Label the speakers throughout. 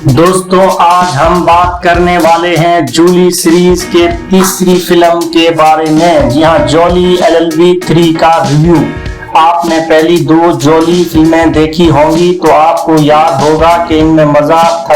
Speaker 1: दोस्तों, आज हम बात करने वाले हैं जूली सीरीज के तीसरी फिल्म के बारे में। जी हाँ, जॉली LLB 3 का रिव्यू। आपने पहली दो जॉली फिल्में देखी होंगी तो आपको याद होगा कि इनमें मजाक,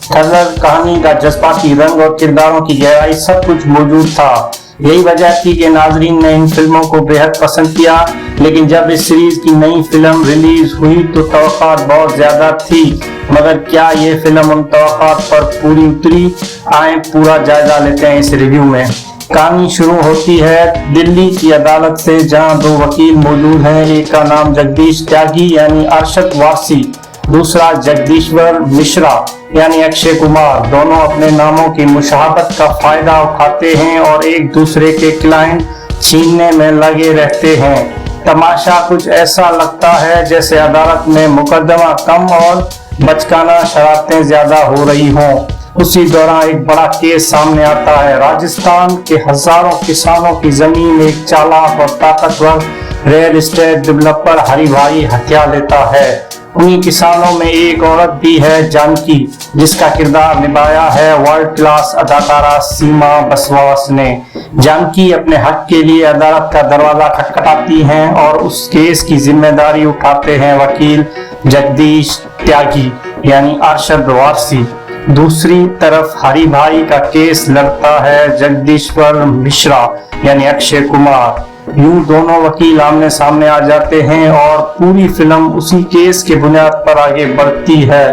Speaker 1: थ्रिलर, कहानी का जज्बाती रंग और किरदारों की गहराई सब कुछ मौजूद था। यही वजह थी कि नाजरीन ने इन फिल्मों को बेहद पसंद किया। लेकिन जब इस सीरीज की नई फिल्म रिलीज हुई तो तवक्कात बहुत ज्यादा थी, मगर क्या ये फिल्म उन तवक्कात पर पूरी उतरी? आए पूरा जायजा लेते हैं इस रिव्यू में। कहानी शुरू होती है दिल्ली की अदालत से, जहां दो वकील मौजूद हैं। एक का नाम जगदीश त्यागी यानी अरशद वारसी, दूसरा जगदीश्वर मिश्रा यानी अक्षय कुमार। दोनों अपने नामों की मुशाहबत का फायदा उठाते हैं और एक दूसरे के क्लाइंट छीनने में लगे रहते हैं। तमाशा कुछ ऐसा लगता है जैसे अदालत में मुकदमा कम और बचकाना शरारतें ज्यादा हो रही हों। उसी दौरान एक बड़ा केस सामने आता है। राजस्थान के हजारों किसानों की जमीन एक चालाक और ताकतवर रियल एस्टेट डेवलपर हरिभाई हत्या लेता है। उन्हीं किसानों में एक औरत भी है, जानकी, जिसका किरदार निभाया है वर्ल्ड क्लास अदाकारा सीमा बसवास ने। जानकी अपने हक के लिए अदालत का दरवाजा खटखटाती हैं और उस केस की जिम्मेदारी उठाते हैं वकील जगदीश त्यागी यानी अरशद वारसी। दूसरी तरफ हरिभाई का केस लड़ता है जगदीश्वर मिश्रा यानी अक्षय कुमार। यूं दोनों वकील आमने सामने आ जाते हैं और पूरी फिल्म उसी केस के बुनियाद पर आगे बढ़ती है।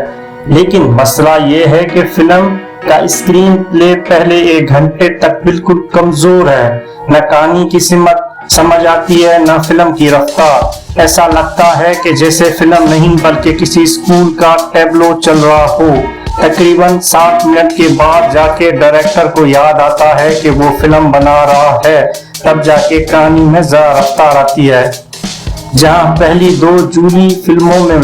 Speaker 1: लेकिन मसला ये है कि फिल्म का स्क्रीन प्ले पहले 1 घंटे तक बिल्कुल कमजोर है। न कहानी की समझ आती है, न फिल्म की रफ्तार। ऐसा लगता है कि जैसे फिल्म नहीं बल्कि किसी स्कूल का टैबलो चल रहा हो। तकरीबन 7 मिनट के बाद जाके डायरेक्टर को याद आता है कि वो फिल्म बना रहा है, तब जाके कहानी में जरा रफ्तार आती है। जहां पहली दो जूली फिल्मों में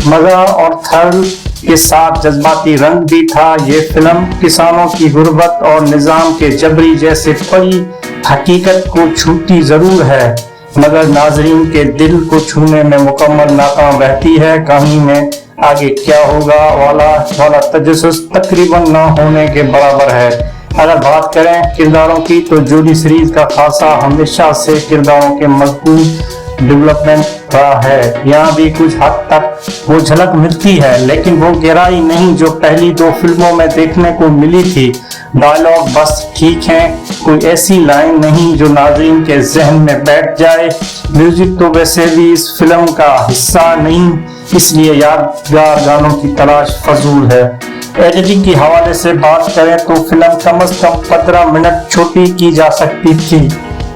Speaker 1: मजा और थ्रिल के साथ जज्बाती रंग भी था, ये फिल्म किसानों की गुर्बत और निजाम के जबरी जैसे बड़ी हकीकत को छूती जरूर है, मगर नाजरीन के दिल को छूने में मुकम्मल नाकाम रहती है। कहानी में आगे क्या होगा वाला तजस्सुस तकरीबन ना होने के बराबर है। अगर बात करें किरदारों की तो जूली सीरीज का खासा हमेशा से किरदारों के मजबूत डेवलपमेंट रहा है। यहाँ भी कुछ हद तक वो झलक मिलती है, लेकिन वो गहराई नहीं जो पहली 2 फिल्मों में देखने को मिली थी। डायलॉग बस ठीक है, कोई ऐसी लाइन नहीं जो नाज़रीन के जहन में बैठ जाए। म्यूजिक तो वैसे भी इस फिल्म का हिस्सा नहीं, इसलिए यादगार गानों की तलाश फजूल है। एडिटिंग के हवाले से बात करें तो फिल्म कम से कम 15 मिनट छोटी की जा सकती थी।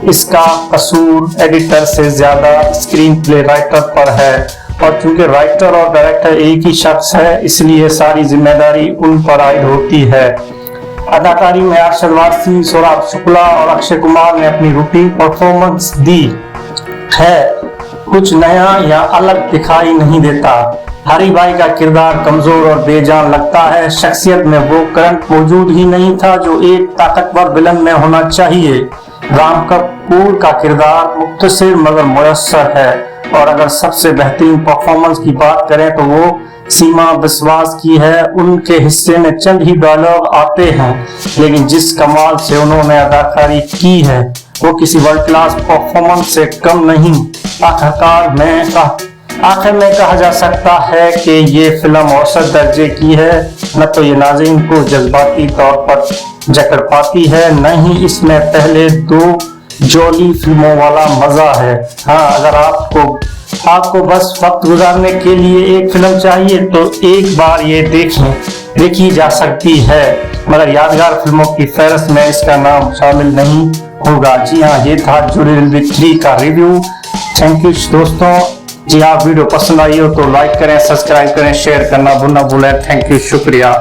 Speaker 1: इसका कसूर एडिटर से ज्यादा स्क्रीन प्ले राइटर पर है, और चूंकि राइटर और डायरेक्टर एक ही शख्स है इसलिए सारी जिम्मेदारी उन पर आयद होती है। अदाकारी में अरशद वारसी, सौरभ शुक्ला और अक्षय कुमार ने अपनी रूटीन परफॉर्मेंस दी है। कुछ नया या अलग दिखाई नहीं देता। हरिभाई का किरदार कमजोर और बेजान लगता है। शख्सियत में वो करंट मौजूद ही नहीं था जो एक ताकतवर विलन में होना चाहिए। राम कपूर का किरदार मुख्तसर मगर मुयस्सर है, और अगर सबसे बेहतरीन परफॉर्मेंस की बात करें तो वो सीमा बसवास की है। उनके हिस्से में चंद ही डायलॉग आते हैं, लेकिन जिस कमाल से उन्होंने अदाकारी की है वो किसी वर्ल्ड क्लास परफॉर्मेंस से कम नहीं। आखिर में कहा जा सकता है कि ये फिल्म औसत दर्जे की है। न तो ये नाज़रीन को जज्बाती तौर पर जकड़ पाती है, न ही इसमें पहले 2 जॉली फिल्मों वाला मजा है। हाँ, अगर आपको बस वक्त गुजारने के लिए एक फिल्म चाहिए तो एक बार ये देखी जा सकती है, मगर यादगार फिल्मों की फहरिस्त में इसका नाम शामिल नहीं होगा। जी हाँ, ये था जूली 3 का रिव्यू। थैंक यू दोस्तों। जी हाँ, वीडियो पसंद आई हो तो लाइक करें, सब्सक्राइब करें, शेयर करना ना भूलें। थैंक यू, शुक्रिया।